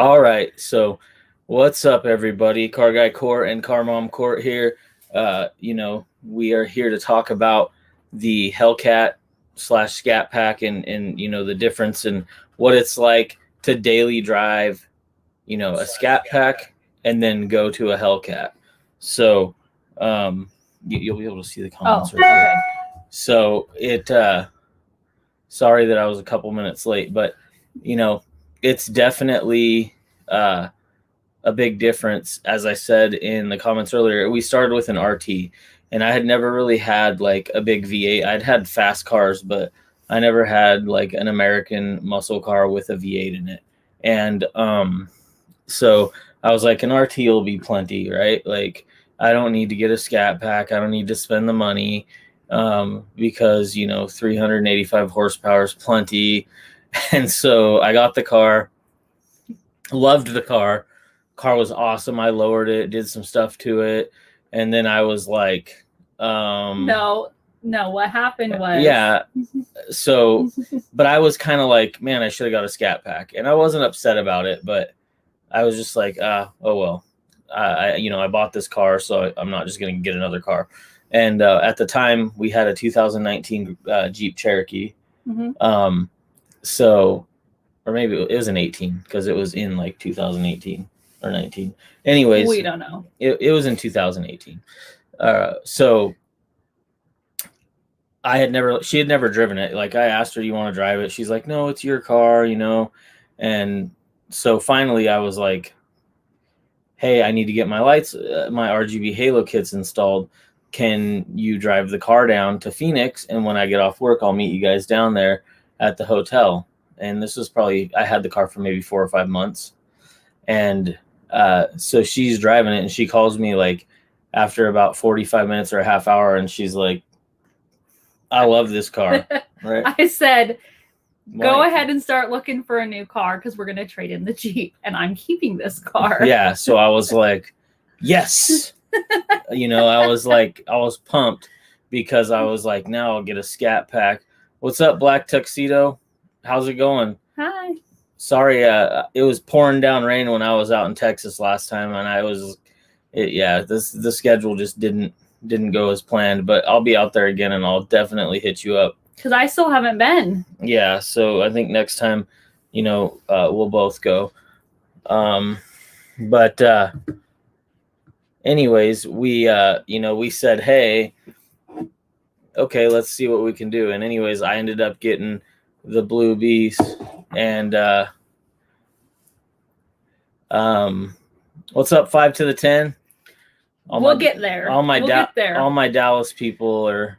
All right, so what's up, everybody? Car Guy Court and Car Mom Court here. We are here to talk about the Hellcat slash Scatpack and the difference and what it's like to daily drive, a Scatpack and then go to a Hellcat. So, you'll be able to see the comments right here. So sorry that I was a couple minutes late, but it's definitely a big difference. As I said in the comments earlier, we started with an RT, and I had never really had like a big V8. I'd had fast cars, but I never had like an American muscle car with a V8 in it. And so I was like, an RT will be plenty, right? Like, I don't need to get a Scatpack. I don't need to spend the money because 385 horsepower is plenty. And so I got the car, loved the car. Car was awesome. I lowered it, did some stuff to it. And then I was like, No, what happened was... Yeah. So, but I was kind of like, man, I should have got a Scatpack. And I wasn't upset about it, but I was just like, oh, well. I bought this car, so I'm not just going to get another car. And at the time, we had a 2019 Jeep Cherokee. Mm-hmm. So, or maybe it was an 18 because it was in like 2018 or 19. Anyways, we don't know. It was in 2018. So she had never driven it. Like, I asked her, "You want to drive it?" She's like, "No, it's your car," And so finally, I was like, "Hey, I need to get my lights, my RGB halo kits installed. Can you drive the car down to Phoenix? And when I get off work, I'll meet you guys down there at the hotel." And this was probably, I had the car for maybe 4 or 5 months. And so she's driving it, and she calls me like after about 45 minutes or a half hour. And she's like, "I love this car." Right? I said, go ahead and start looking for a new car because we're going to trade in the Jeep and I'm keeping this car. Yeah. So I was like, yes. I was pumped because I was like, now I'll get a Scatpack. What's up, Black Tuxedo? How's it going? Hi. Sorry, it was pouring down rain when I was out in Texas last time, and the schedule just didn't go as planned, but I'll be out there again and I'll definitely hit you up. Because I still haven't been. Yeah, so I think next time, we'll both go. But anyways, we said, hey, okay, let's see what we can do. And anyways, I ended up getting the Blue Beast. And what's up, 5 to the 10? We'll get there. All my Dallas people are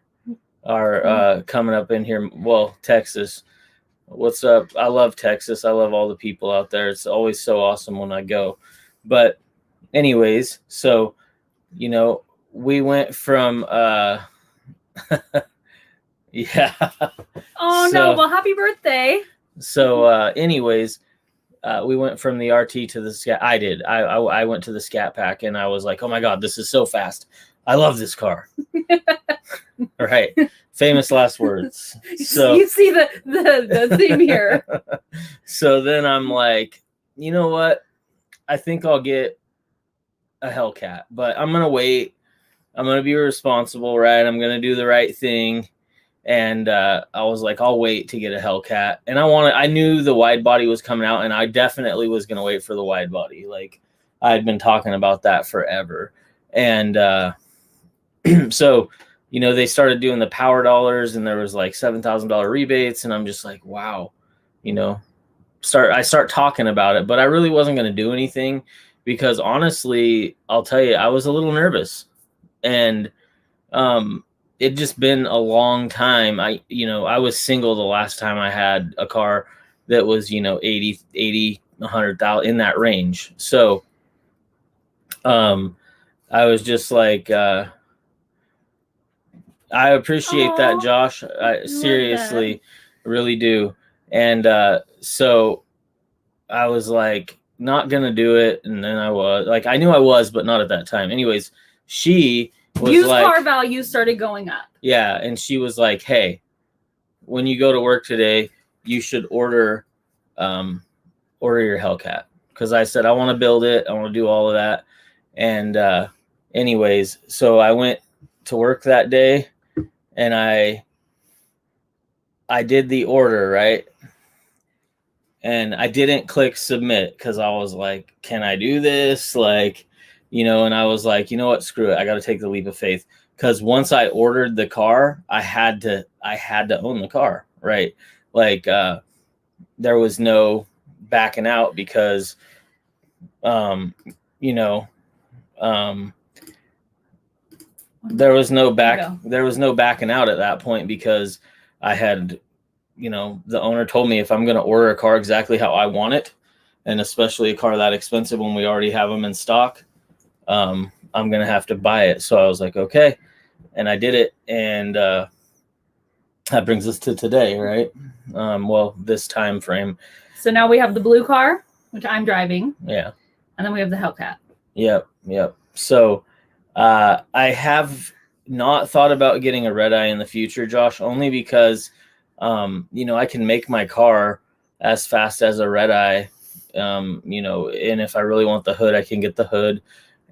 coming up in here. Well, Texas. What's up? I love Texas. I love all the people out there. It's always so awesome when I go. But anyways, so we went from yeah. Oh no, well, happy birthday. So anyways, we went from the RT to the Scat. I went to the Scatpack, and I was like, oh my God, this is so fast. I love this car. Right. Famous last words. So you see the theme here. So then I'm like, you know what? I think I'll get a Hellcat, but I'm going to wait. I'm going to be responsible, right? I'm going to do the right thing. And I was like, I'll wait to get a Hellcat. And I knew the wide body was coming out, and I definitely was going to wait for the wide body. Like, I had been talking about that forever. And so, they started doing the power dollars, and there was like $7,000 rebates. And I'm just like, wow, I start talking about it, but I really wasn't going to do anything because honestly, I'll tell you, I was a little nervous. And it just been a long time. I was single the last time I had a car that was, 80, 100,000 in that range. So, I was just like, I appreciate that, Josh. I seriously really do. And, so I was like, not going to do it. And then I was like, I knew I was, but not at that time. Anyways, she was used like, car values started going up. Yeah. And she was like, hey, when you go to work today, you should order your Hellcat. because I said I want to build it. I want to do all of that. And anyways, so I went to work that day, and I did the order, right? And I didn't click submit because I was like, can I do this? Like, you know, and I was like, you know what? Screw it. I got to take the leap of faith. Because once I ordered the car, I had to own the car, right? Like, there was no backing out because, you know, there was no backing out at that point because I had, you know, the owner told me if I'm going to order a car exactly how I want it, and especially a car that expensive when we already have them in stock, I'm going to have to buy it. So I was like, okay. And I did it. And that brings us to today, right? Well, this time frame. So now we have the blue car, which I'm driving. Yeah. And then we have the Hellcat. Yep. So I have not thought about getting a red eye in the future, Josh, only because, you know, I can make my car as fast as a red eye, you know, and if I really want the hood, I can get the hood.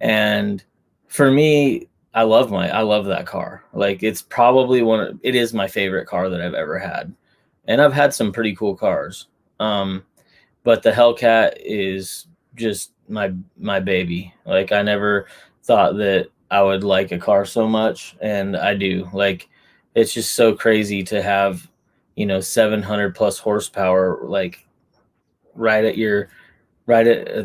And for me, I love that car. Like, it's probably it is my favorite car that I've ever had. And I've had some pretty cool cars. But the Hellcat is just my baby. Like, I never thought that I would like a car so much, and I do. Like, it's just so crazy to have, you know, 700 plus horsepower, like right at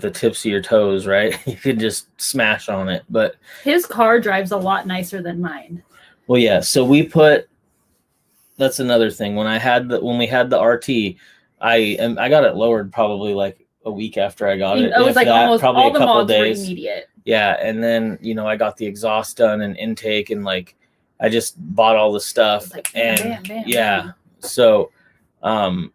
the tips of your toes, right? You could just smash on it. But his car drives a lot nicer than mine. Well, yeah. So that's another thing. When we had the RT, I got it lowered probably like a week after I got it. It was like almost probably all a the couple mods days. were immediate. Yeah, and then, you know, I got the exhaust done and intake, and like I just bought all the stuff. Like, bam, bam. So I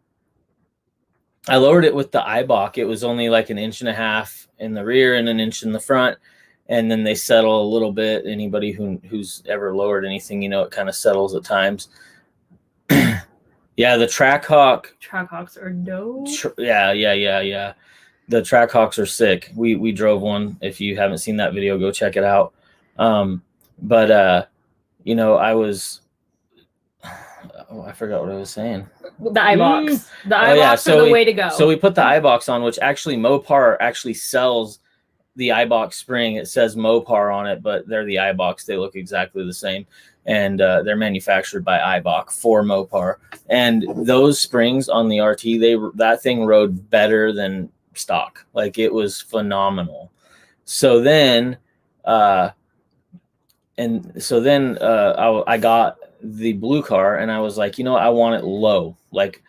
lowered it with the Eibach. It was only like 1.5 inches in the rear and 1 inch in the front, and then they settle a little bit. Anybody who's ever lowered anything, you know, it kind of settles at times. Yeah, the Trackhawks are dope. Yeah. The Trackhawks are sick. We drove one. If you haven't seen that video, go check it out. But you know, I forgot what I was saying. The Eibachs. The Eibachs are the way to go. So we put the Eibachs on, which actually Mopar actually sells the Eibach spring. It says Mopar on it, but they're the Eibachs. They look exactly the same. And they're manufactured by Eibach for Mopar. And those springs on the RT, that thing rode better than stock. Like, it was phenomenal. So then I got the blue car, and I was like, you know what? I want it low. Like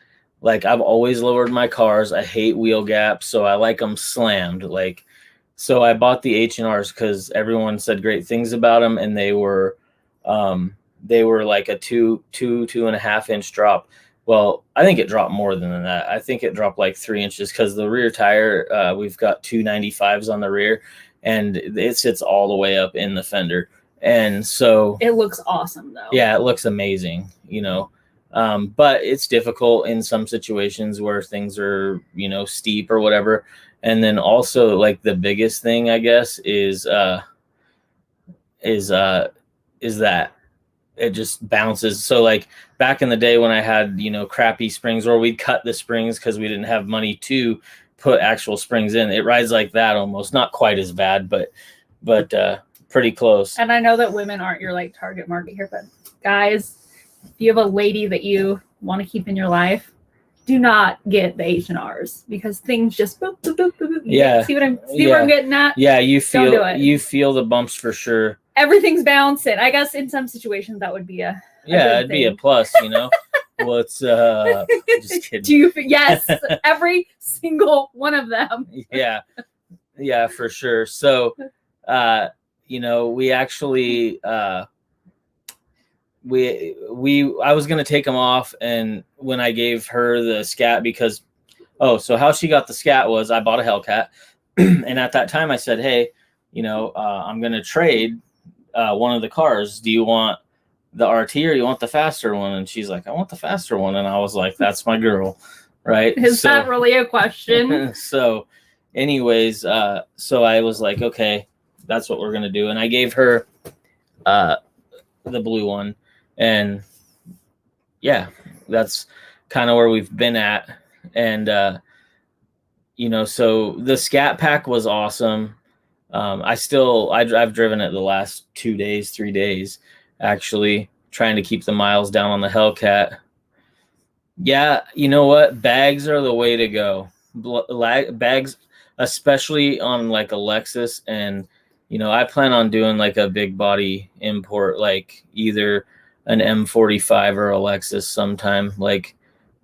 I've always lowered my cars. I hate wheel gaps, so I like them slammed. Like, so I bought the H&Rs because everyone said great things about them, and they were like a 2.5 inch drop. Well, I think it dropped more than that. I think it dropped like 3 inches because the rear tire, we've got 295s on the rear, and it sits all the way up in the fender. And so it looks awesome, though. Yeah, it looks amazing, you know. But it's difficult in some situations where things are, you know, steep or whatever. And then also, like, the biggest thing, I guess, is that it just bounces. So, like, back in the day when I had, you know, crappy springs, or we'd cut the springs because we didn't have money to put actual springs in, it rides like that almost. Not quite as bad, but pretty close. And I know that women aren't your like target market here, but guys, if you have a lady that you want to keep in your life, do not get the H&Rs because things just boop, boop, boop, boop. Yeah. See where I'm getting at? Yeah, you feel the bumps for sure. Everything's bouncing. I guess in some situations that would be it'd be a plus, you know. Well, it's just kidding. Yes, every single one of them. Yeah, for sure. So you know, we actually I was gonna take them off, and when I gave her the Scat, because so how she got the Scat was I bought a Hellcat, and at that time I said, hey, you know, I'm gonna trade one of the cars. Do you want the RT or you want the faster one? And she's like, I want the faster one. And I was like, that's my girl, right? Is that really a question? So anyways, so I was like, okay, that's what we're gonna do, and I gave her the blue one, and yeah, that's kind of where we've been at. And so the Scatpack was awesome. I've driven it the last 3 days, actually, trying to keep the miles down on the Hellcat. Yeah, you know what? Bags are the way to go. Bags, especially on like a Lexus, and I plan on doing like a big body import, like either an M45 or a Lexus sometime, like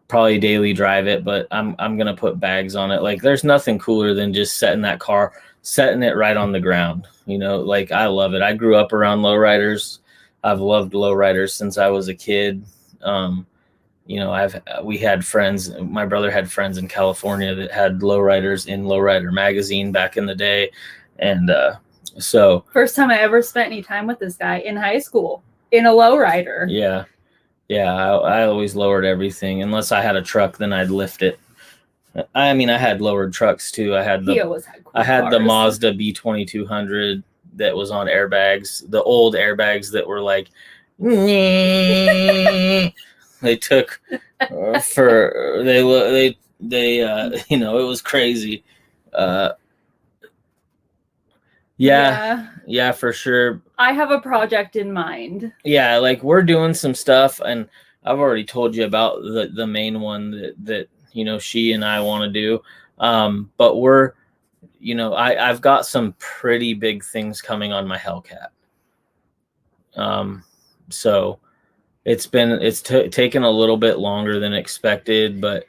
probably daily drive it, but I'm gonna put bags on it. Like there's nothing cooler than just setting it right on the ground. Like I love it. I grew up around lowriders. I've loved lowriders since I was a kid. We had friends. My brother had friends in California that had lowriders in Lowrider magazine back in the day, and so first time I ever spent any time with this guy in high school in a lowrider. Yeah, I always lowered everything unless I had a truck. Then I'd lift it. I mean, I had lowered trucks too. I had the Mazda B2200 that was on airbags, the old airbags that were like. They took it was crazy. Yeah, for sure. I have a project in mind. Yeah, like we're doing some stuff, and I've already told you about the main one that she and I want to do. But we're I've got some pretty big things coming on my Hellcat. So it's taken a little bit longer than expected, but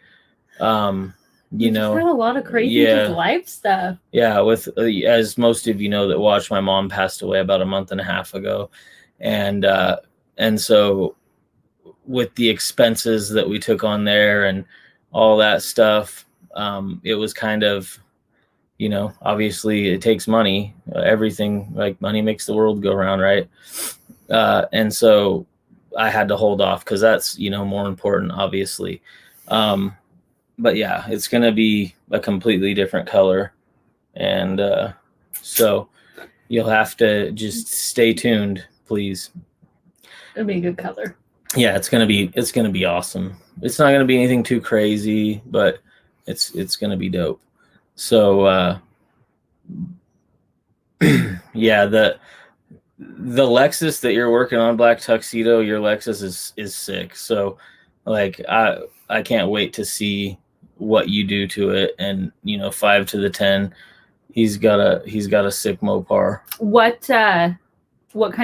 you had a lot of crazy life stuff. Yeah, with as most of you know that watch, my mom passed away about a month and a half ago, and so with the expenses that we took on there and all that stuff, it was kind of, obviously it takes money. Everything, like, money makes the world go round, right? And so I had to hold off because that's more important, obviously. But yeah, it's going to be a completely different color. And so you'll have to just stay tuned, please. It'll be a good color. Yeah, it's going to be awesome. It's not going to be anything too crazy, but it's going to be dope. So yeah, the Lexus that you're working on, Black Tuxedo, your Lexus is sick. So like I can't wait to see what you do to it. And 5 to the 10, he's got a sick Mopar. What kind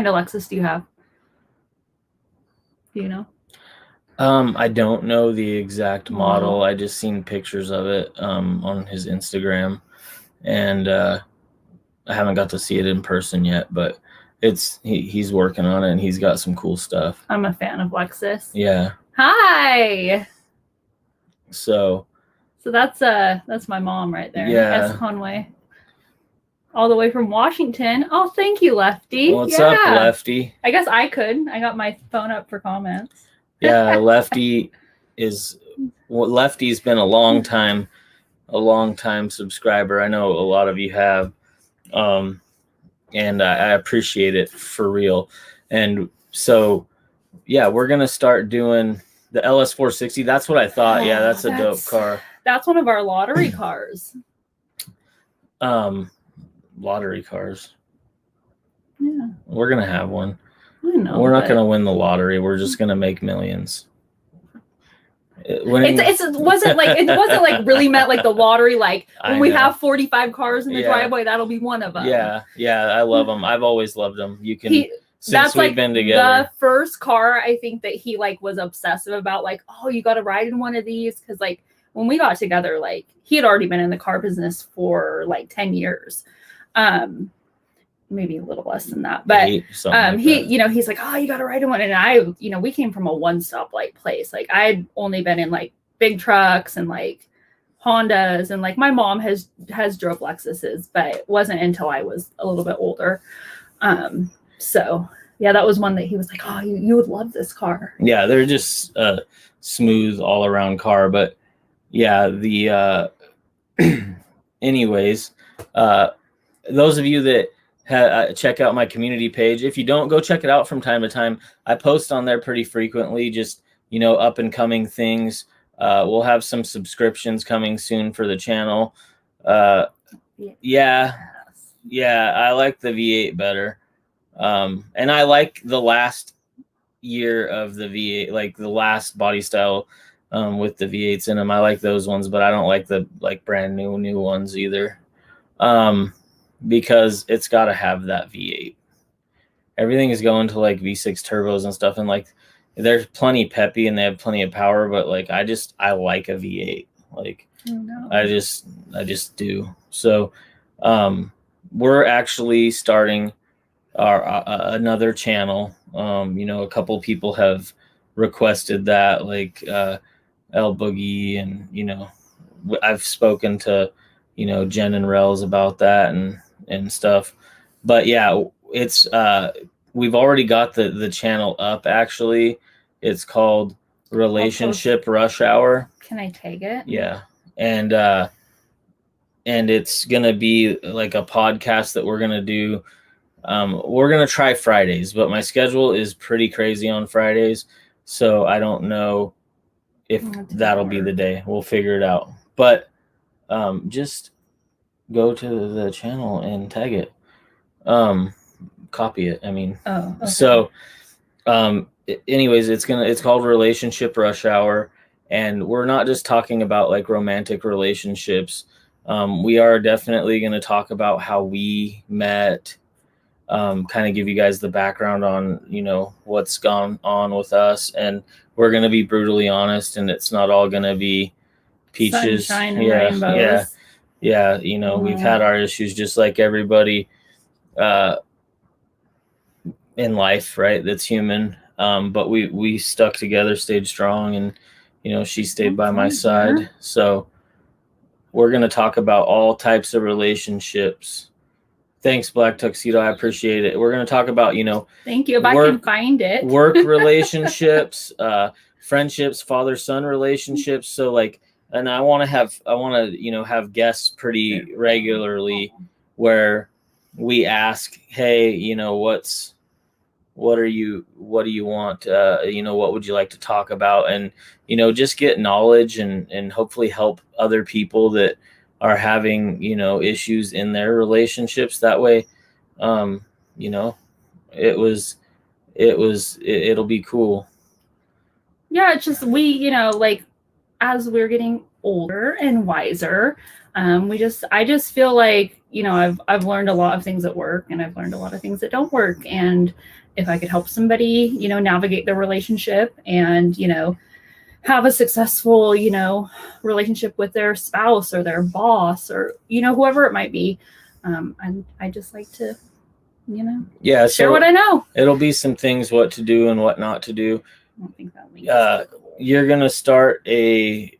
of Lexus do you have? Do you know? I don't know the exact model. I just seen pictures of it on his Instagram, and I haven't got to see it in person yet, but he's working on it, and he's got some cool stuff. I'm a fan of Lexus. Yeah. Hi. So that's my mom right there. Yeah. S. Conway. All the way from Washington. Oh, thank you, Lefty. What's up, Lefty? I guess I could. I got my phone up for comments. Yeah, Lefty's been a long time subscriber. I know a lot of you have, and I appreciate it for real. And so, yeah, we're gonna start doing the LS460. That's what I thought. Yeah, that's a dope car. That's one of our lottery cars. Lottery cars. Yeah, we're gonna have one. I know. We're not gonna win the lottery. We're just gonna make millions. It wasn't like really meant like the lottery. Like when we have 45 cars in the driveway, that'll be one of them. Yeah, I love them. I've always loved them. Since we've been together. The first car I think that he like was obsessive about, like, oh, you got to ride in one of these, because like when we got together, like he had already been in the car business for like 10 years. Maybe a little less than that, but he's like, oh, you got to ride in one. And I, we came from a one-stop like place. Like I'd only been in like big trucks and like Hondas, and like my mom has drove Lexuses, but it wasn't until I was a little bit older. So yeah, that was one that he was like, oh, you would love this car. Yeah, they're just smooth all around car. But yeah, the anyways, those of you that check out my community page, if you don't, go check it out from time to time. I post on there pretty frequently, just, you know, up and coming things. We'll have some subscriptions coming soon for the channel. Yeah, I like the V8 better. And I like the last year of the V8, like the last body style with the V8s in them. I like those ones, but I don't like the brand new ones either. Because it's got to have that V8. Everything is going to like V6 turbos and stuff, and like they're plenty peppy and they have plenty of power, but like I like a V8. Like I just do. So we're actually starting our another channel. You know, a couple people have requested that, like El Boogie, and you know, I've spoken to, you know, Jen and Rels about that and stuff. But yeah, it's we've already got the channel up. Actually, it's called Relationship Rush Hour. Can I tag it? Yeah. And it's gonna be like a podcast that we're gonna do. We're gonna try Fridays, but my schedule is pretty crazy on Fridays, so I don't know if that'll be the day. We'll figure it out. But just go to the channel and tag it. Copy it. I mean, okay. So anyways, it's called Relationship Rush Hour, and we're not just talking about like romantic relationships. We are definitely going to talk about how we met, kind of give you guys the background on, you know, what's gone on with us, and we're going to be brutally honest, and it's not all going to be peaches. Sunshine and rainbows. Yeah, you know, we've had our issues just like everybody in life, right? That's human. But we stuck together, stayed strong, and you know, she stayed by my side. So we're going to talk about all types of relationships. Thanks, Black Tuxedo. I appreciate it. We're going to talk about, you know, thank you. If I can find it, work relationships, friendships, father-son relationships. So like, and I want to, you know, have guests pretty regularly where we ask, hey, you know, what do you want? You know, what would you like to talk about? And, you know, just get knowledge and hopefully help other people that are having, you know, issues in their relationships. That way, you know, it'll be cool. Yeah. It's just, you know, like as we're getting older and wiser, I just feel like, you know, I've learned a lot of things that work, and I've learned a lot of things that don't work. And if I could help somebody, you know, navigate their relationship and, you know, have a successful, you know, relationship with their spouse or their boss or, you know, whoever it might be, I just like to, you know, share what I know. It'll be some things, what to do and what not to do. I don't think that link is you're gonna start a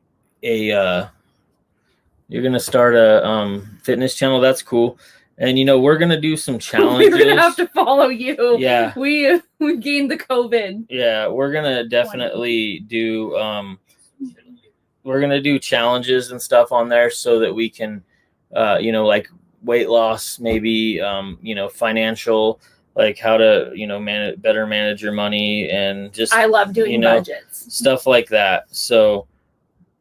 fitness channel. That's cool. And you know, we're gonna do some challenges. We're gonna have to follow you. Yeah, we gained the COVID. Yeah, we're gonna definitely do. We're gonna do challenges and stuff on there so that we can, you know, like weight loss, maybe, you know, financial, like how to, you know, better manage your money, and just I love doing, you know, budgets, stuff like that. So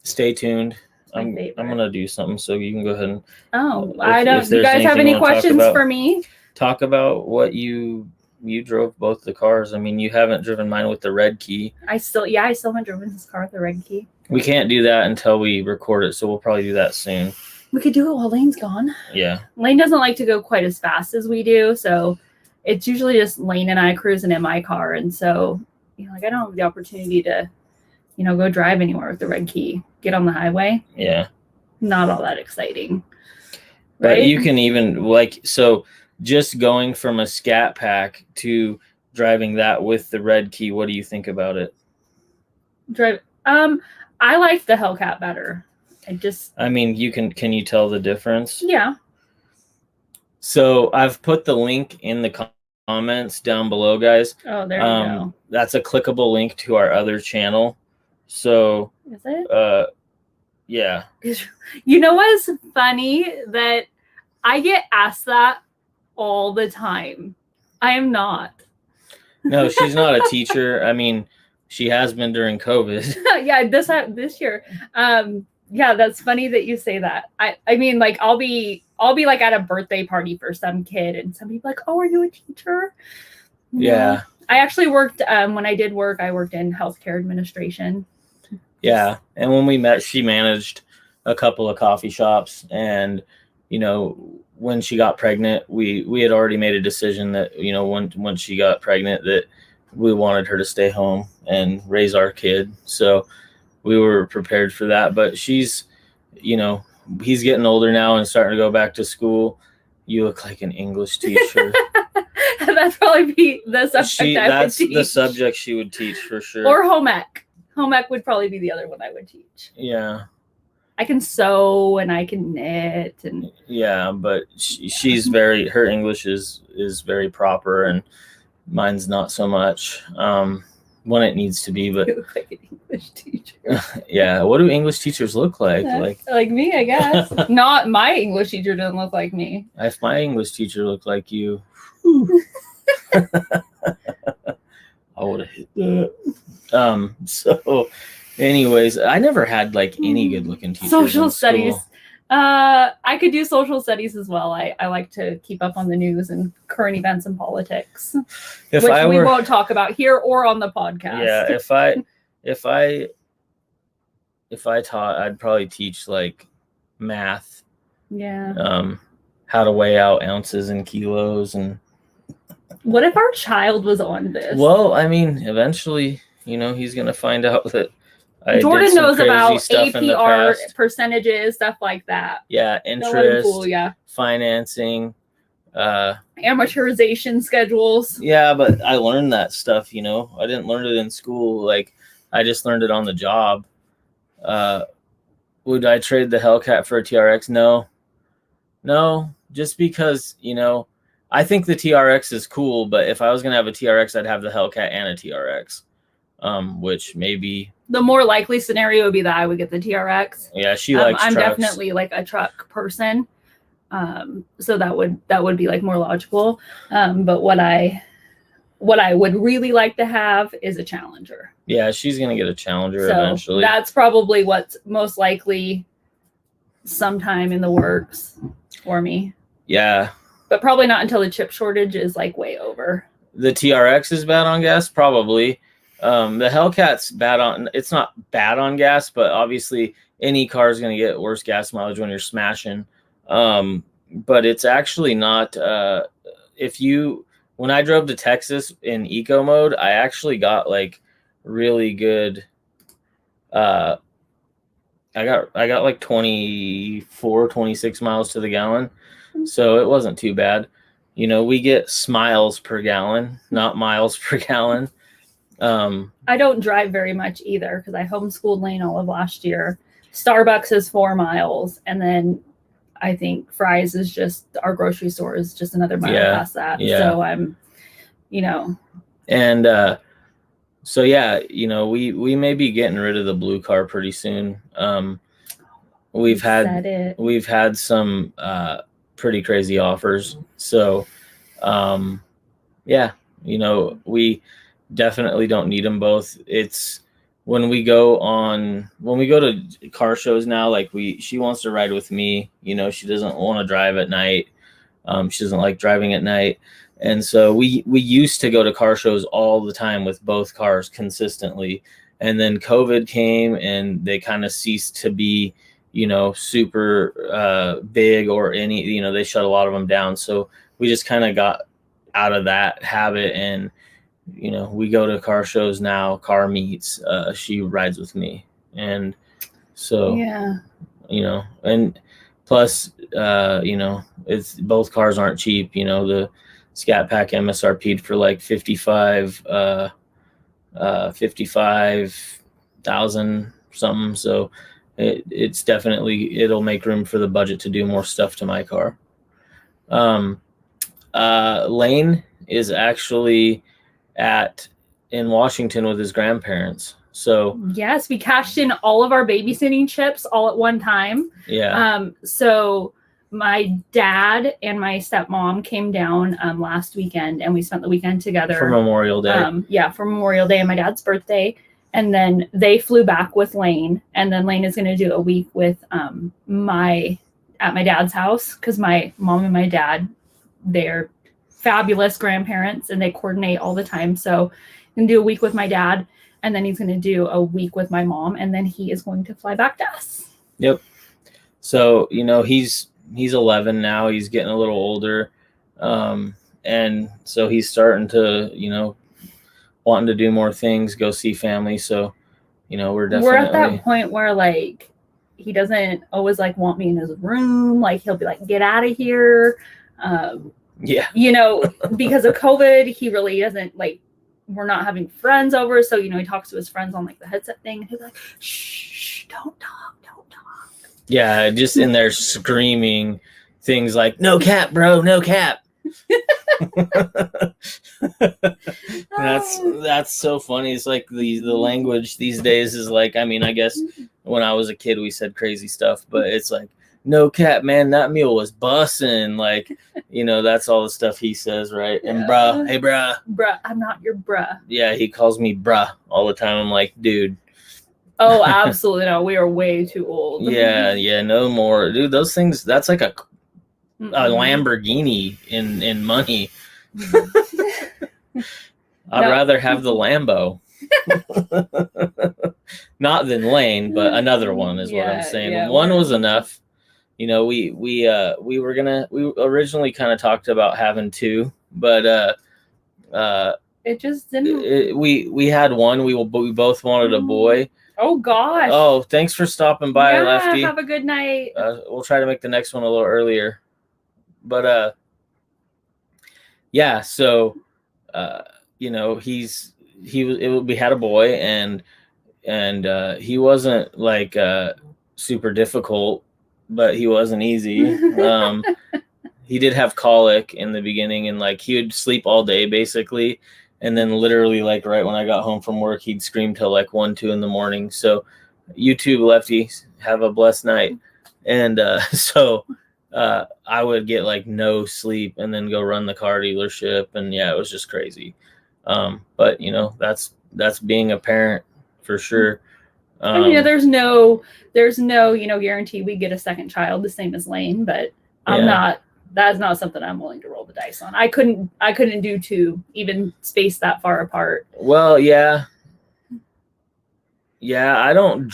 stay tuned. I'm gonna do something, so you can go ahead and. I don't. You guys have any questions for me? Talk about what you drove both the cars. I mean, you haven't driven mine with the red key. I still haven't driven this car with the red key. We can't do that until we record it, so we'll probably do that soon. We could do it while Lane's gone. Yeah. Lane doesn't like to go quite as fast as we do, so it's usually just Lane and I cruising in my car, and so, you know, like I don't have the opportunity to, you know, go drive anywhere with the red key. Get on the highway. Yeah. Not all that exciting. Right? But you can even so just going from a Scatpack to driving that with the red key, what do you think about it? I like the Hellcat better. I mean, can you tell the difference? Yeah. So I've put the link in the comments down below, guys. Oh, there you go. That's a clickable link to our other channel. So is it? Yeah. You know what's funny? That I get asked that all the time. I am not. No, she's not a teacher. I mean, she has been during COVID. Yeah, this year. Yeah, that's funny that you say that. I mean, like I'll be like at a birthday party for some kid, and some people like, "Oh, are you a teacher?" Yeah. I actually worked when I did work. I worked in healthcare administration. Yeah, and when we met, she managed a couple of coffee shops, and you know, when she got pregnant, we had already made a decision that, you know, when she got pregnant, that we wanted her to stay home and raise our kid. So we were prepared for that. But she's, you know, he's getting older now and starting to go back to school. You look like an English teacher. That'd probably be the subject that's the subject she would teach for sure. Or home ec. Home ec would probably be the other one I would teach. Yeah. I can sew and I can knit and yeah, but she's very, her English is very proper, and mine's not so much. When it needs to be, but you look like an English teacher. Yeah, what do English teachers look like? Like me, I guess. Not my English teacher doesn't look like me. If my English teacher looked like you, I would have hit that. So anyways, I never had like any good looking teachers. Social studies. I could do social studies as well. I like to keep up on the news and current events and politics, which we won't talk about here or on the podcast. Yeah, if I taught, I'd probably teach like math. Yeah. How to weigh out ounces and kilos. And what if our child was on this? Well, I mean, eventually, you know, he's gonna find out that Jordan knows about APR percentages, stuff like that. Yeah, interest, financing, amortization schedules. Yeah, but I learned that stuff, you know. I didn't learn it in school. Like, I just learned it on the job. Would I trade the Hellcat for a TRX? No, just because, you know, I think the TRX is cool, but if I was going to have a TRX, I'd have the Hellcat and a TRX, which maybe... The more likely scenario would be that I would get the TRX. Yeah, she likes I'm trucks. Definitely like a truck person. So that would be like more logical. But what I would really like to have is a Challenger. Yeah, she's going to get a Challenger eventually. That's probably what's most likely sometime in the works for me. Yeah. But probably not until the chip shortage is like way over. The TRX is bad on gas? Probably. The Hellcat's bad on, it's not bad on gas, but obviously any car is going to get worse gas mileage when you're smashing. But it's actually not, when I drove to Texas in eco mode, I actually got like really good, I got like 24, 26 miles to the gallon. So it wasn't too bad. You know, we get smiles per gallon, not miles per gallon. I don't drive very much either because I homeschooled Lane all of last year. Starbucks is 4 miles, and then I think Fry's is just, our grocery store is just another mile past that. Yeah. So I'm, you know. And so yeah, you know, we may be getting rid of the blue car pretty soon. We've had some pretty crazy offers. So yeah, you know, we definitely don't need them both. It's when we go to car shows now, like she wants to ride with me, you know, she doesn't want to drive at night. She doesn't like driving at night. And so we used to go to car shows all the time with both cars consistently. And then COVID came and they kind of ceased to be, you know, super big or any, you know, they shut a lot of them down. So we just kind of got out of that habit, and you know, we go to car shows now, car meets, she rides with me. And so, yeah, you know, and plus, you know, it's, both cars aren't cheap, you know, the Scatpack MSRP'd for like 55,000 something. So it's definitely, it'll make room for the budget to do more stuff to my car. Lane is actually in Washington with his grandparents. So yes, we cashed in all of our babysitting chips all at one time. Yeah. So my dad and my stepmom came down last weekend, and we spent the weekend together for Memorial Day. For Memorial Day and my dad's birthday. And then they flew back with Lane, and then Lane is going to do a week with at my dad's house, because my mom and my dad, they're fabulous grandparents and they coordinate all the time. So I'm going to do a week with my dad, and then he's going to do a week with my mom, and then he is going to fly back to us. Yep. So, he's 11 now. He's getting a little older. And so he's starting to, wanting to do more things, go see family. So, we're at that point where like he doesn't always like want me in his room. Like he'll be like, get out of here. Yeah. Because of COVID, he really doesn't like, we're not having friends over. So, he talks to his friends on like the headset thing, and he'll be like, shh, don't talk. Yeah. Just in there screaming things like, no cap, bro, no cap. That's so funny. It's like the language these days is like, I guess when I was a kid we said crazy stuff, but it's like, no cap, man, that meal was bussin'. Like, that's all the stuff he says, right? And bruh, hey bruh, I'm not your bruh. Yeah, he calls me bruh all the time. I'm like, dude. Oh, absolutely no. We are way too old. Yeah, no more, dude. Those things, that's like a Lamborghini in money. I'd rather have the Lambo. Not than Lane, but another one is what I'm saying. Yeah, one was enough. We originally kind of talked about having two, but it just didn't. We had one. We both wanted a boy. Oh gosh. Oh, thanks for stopping by, Lefty. Have a good night. We'll try to make the next one a little earlier. But yeah, so we had a boy, and he wasn't like super difficult, but he wasn't easy. He did have colic in the beginning, and like he would sleep all day basically, and then literally like right when I got home from work, he'd scream till like 1-2 in the morning. So you too, Lefty, have a blessed night. And so I would get like no sleep and then go run the car dealership, and yeah, it was just crazy. But that's being a parent for sure. There's no guarantee we get a second child the same as Lane, but that's not something I'm willing to roll the dice on. I couldn't do two, even spaced that far apart. Well, yeah, I don't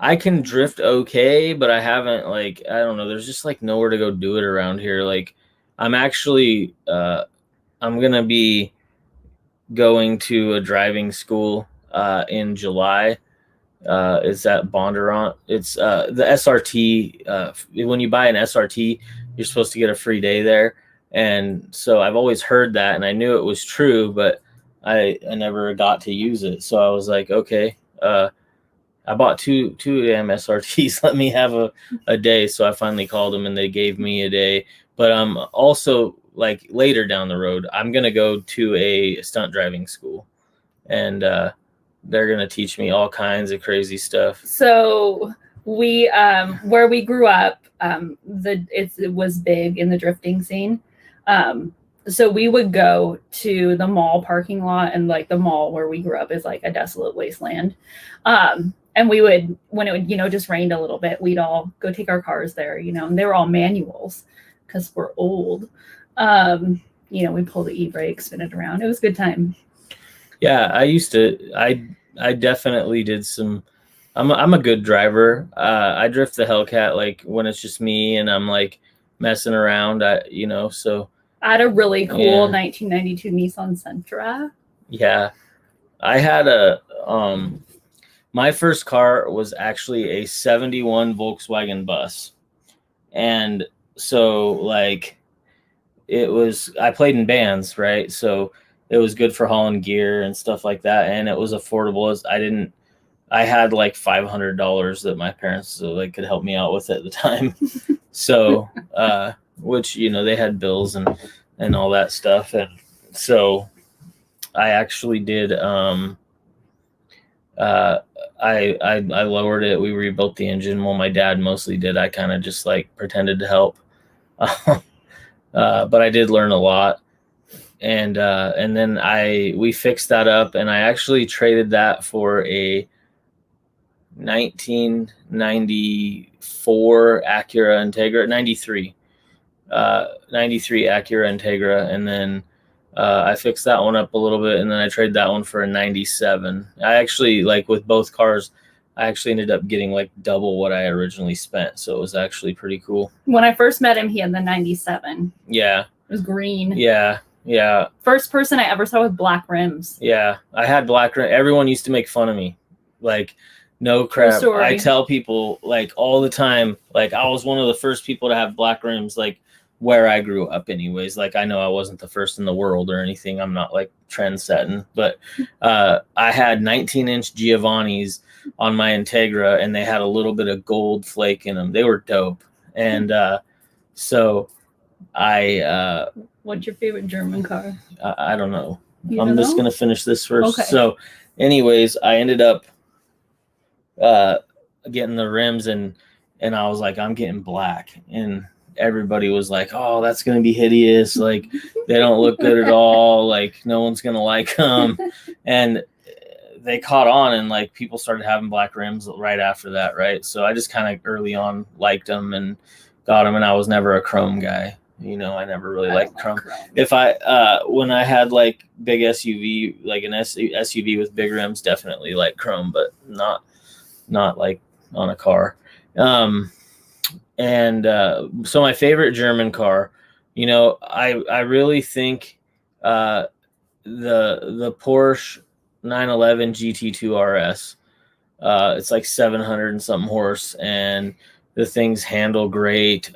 I can drift okay, but I haven't, like, I don't know, there's just like nowhere to go do it around here. Like, I'm actually I'm gonna be going to a driving school in July. It's at Bondurant. It's the SRT. When you buy an SRT, you're supposed to get a free day there. And so I've always heard that, and I knew it was true, but I never got to use it. So I was like, okay, I bought two damn SRTs. Let me have a day. So I finally called them, and they gave me a day. But I'm also, like, later down the road, I'm going to go to a stunt driving school, and they're going to teach me all kinds of crazy stuff. So we, where we grew up, it was big in the drifting scene. So we would go to the mall parking lot, and like the mall where we grew up is like a desolate wasteland. And we would, when it would, just rained a little bit, we'd all go take our cars there, and they were all manuals because we're old. We pull the e-brake, spin it around. It was a good time. Yeah, I definitely did some. I'm a good driver. I drift the Hellcat like when it's just me and I'm like messing around. So I had a really cool 1992 Nissan Sentra. Yeah, I had my first car was actually a 71 Volkswagen bus, and so like I played in bands, right? So it was good for hauling gear and stuff like that, and it was affordable. I had like $500 that my parents could help me out with at the time. So, which, they had bills and all that stuff. And so I actually did, I lowered it. We rebuilt the engine. Well, my dad mostly did. I kind of just like pretended to help. But I did learn a lot. And then we fixed that up, and I actually traded that for a 1994 Acura Integra, 93 Acura Integra, and then I fixed that one up a little bit, and then I traded that one for a 97. I actually, like with both cars, I actually ended up getting like double what I originally spent, so it was actually pretty cool. When I first met him, he had the 97. Yeah. It was green. Yeah. Yeah. First person I ever saw with black rims. Yeah. I had black rims. Everyone used to make fun of me. Like, no crap. I tell people like all the time, like I was one of the first people to have black rims, like where I grew up anyways. Like I know I wasn't the first in the world or anything. I'm not like trend setting, but I had 19-inch Giovanni's on my Integra, and they had a little bit of gold flake in them. They were dope. And so I what's your favorite German car? I don't know. I'm just gonna finish this first. Okay. So anyways, I ended up getting the rims, and I was like, I'm getting black, and everybody was like, oh, that's gonna be hideous, like they don't look good at all, like no one's gonna like them. And they caught on, and like people started having black rims right after that, right? So I just kind of early on liked them and got them, and I was never a chrome guy. You know, I never really liked chrome. If when I had like big SUV, like an SUV with big rims, definitely like chrome, but not like on a car. So my favorite German car, you know, I really think the Porsche 911 GT2 RS. It's like 700 and something horse, and the things handle great.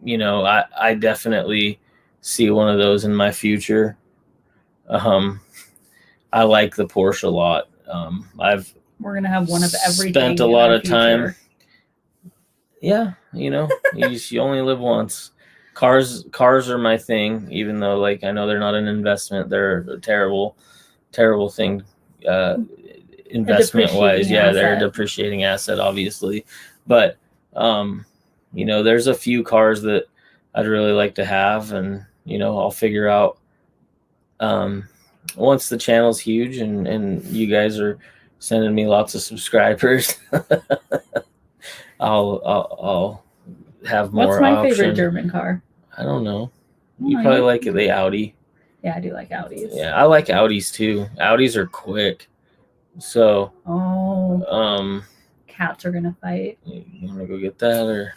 You know, I definitely see one of those in my future. I like the Porsche a lot. We're gonna have one of everything. Spent a lot of time. Yeah, you know, you only live once. Cars are my thing, even though like I know they're not an investment. They're a terrible thing investment wise. Yeah, they're a depreciating asset, obviously. But you know, there's a few cars that I'd really like to have, and you know, I'll figure out once the channel's huge and you guys are sending me lots of subscribers. I'll have more. What's my favorite German car? I don't know. You probably like the Audi. Yeah, I do like Audis. Yeah, I like Audis too. Audis are quick. So cats are gonna fight. You wanna go get that, or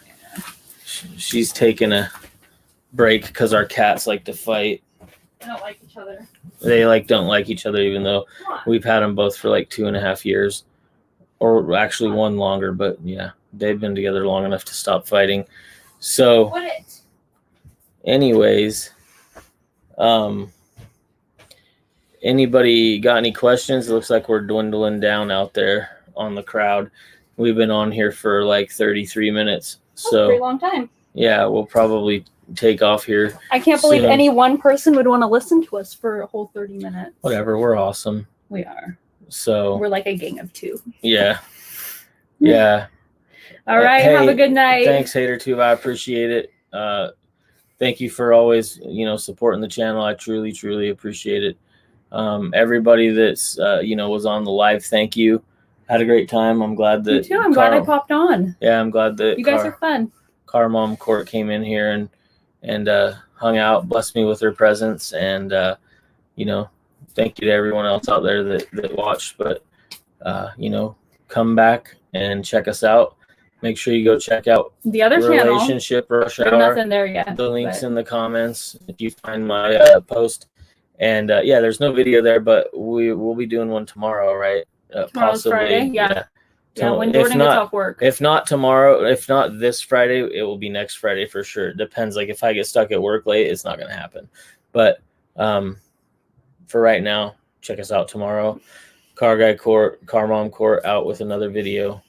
she's taking a break because our cats like to fight. They don't like each other. They don't like each other, even though we've had them both for like 2.5 years, or actually one longer. But yeah, they've been together long enough to stop fighting. So, anyways, anybody got any questions? It looks like we're dwindling down out there on the crowd. We've been on here for like 33 minutes. So a pretty long time. Yeah, we'll probably take off here. I can't believe any one person would want to listen to us for a whole 30 minutes. Whatever, we're awesome. We are. So we're like a gang of two. Yeah. Yeah. All right. Hey, have a good night. Thanks, HaterTube. I appreciate it. Thank you for always, you know, supporting the channel. I truly, truly appreciate it. Everybody that's was on the live, thank you. Had a great time. I'm glad that. Me too. I'm glad I popped on. Yeah, I'm glad that you guys are fun. CARMOMCOURT came in here and hung out, blessed me with her presence, and thank you to everyone else out there that watched. But come back and check us out. Make sure you go check out the other Relationship channel. Rush Hour. There's nothing there yet. The link's in the comments if you find my post. And there's no video there, but we'll be doing one tomorrow, right? Tomorrow's possibly. Friday. Yeah. Yeah, when Jordan gets off work. If not tomorrow, if not this Friday, it will be next Friday for sure. It depends. Like if I get stuck at work late, it's not going to happen. But for right now, check us out tomorrow. CARGUYCOURT, CARMOMCOURT out with another video.